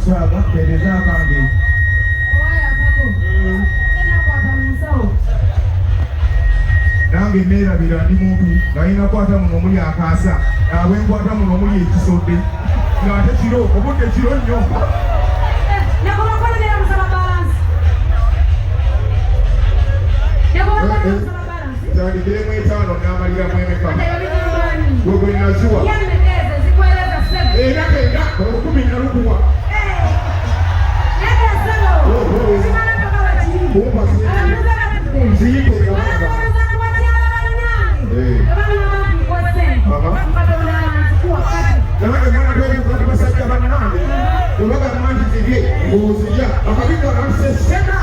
Sawa, tereza kange. Oya pako. Tena kwa tamusao. Nange neerabira ndi muntu ng'alina kwata muno omuli akaasa nawe nkwata muno omuli ekisodde ng'ate kiro obudde kiro nnyo. Nakomakolera musaba balansi. Nakomakolera musaba balansi. Tandikiremu 5 n'amaliramu emeka. Gwe gwe naziwa. Yamekeze zikueleza sebe. Era kenda 10 nalukuwa. Nega selo. Simana kama wachini. Kumpa Alamuza katute. ziyite Alamuza nange mwana gwekuka basajja bannange tebaga mangi zirye ng'ozirya akabika namusesena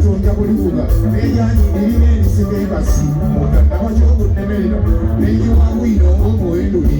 tonja kulivuga n'enyanyi erina ensigo embasi mugandaba ky'okunemerera n'enyiwa bwino ng'omuwenduli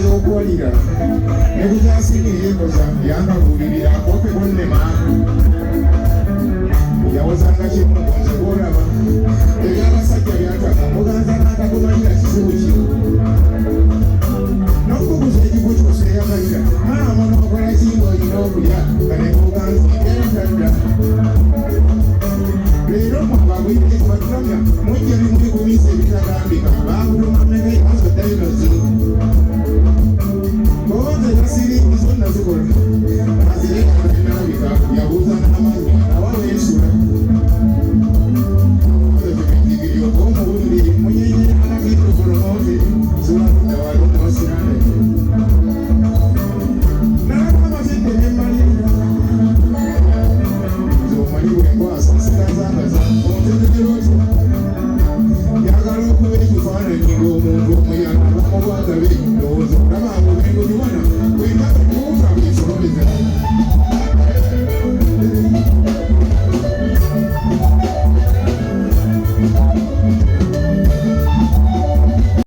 ey'okwolira ne bugyasinira enkoza yankabuulirira akope kunnema yawozanga kimu nze bwolaba ebyabasajja byataka muganza n'atakumalira kizibu kino n'okukuza ekifo kyose eyagalira maama n'okola kinga olina okulya nga ne muganza entadda leero mwababwire batulamya mujja bimuli kumiisa ebitagambika baakutuma mmeka oddayo noziri Boze nasiri zonna zikola azireka n'alabika yabuuza n'amaanyi awawe ensula ebidigiri omuwulire munyenye alagirira okolomoze ziwakudda wali omuwasirane n'akamazidde nemmalirira zomanyi bwenkwasa sikazangaza omutegekero otyo yagala okuba ekifaananyi ng'omuntu omuyana bamubwagabe ndowooza olaba ngo bengo niwana bwemba kuwuka bwesolobeza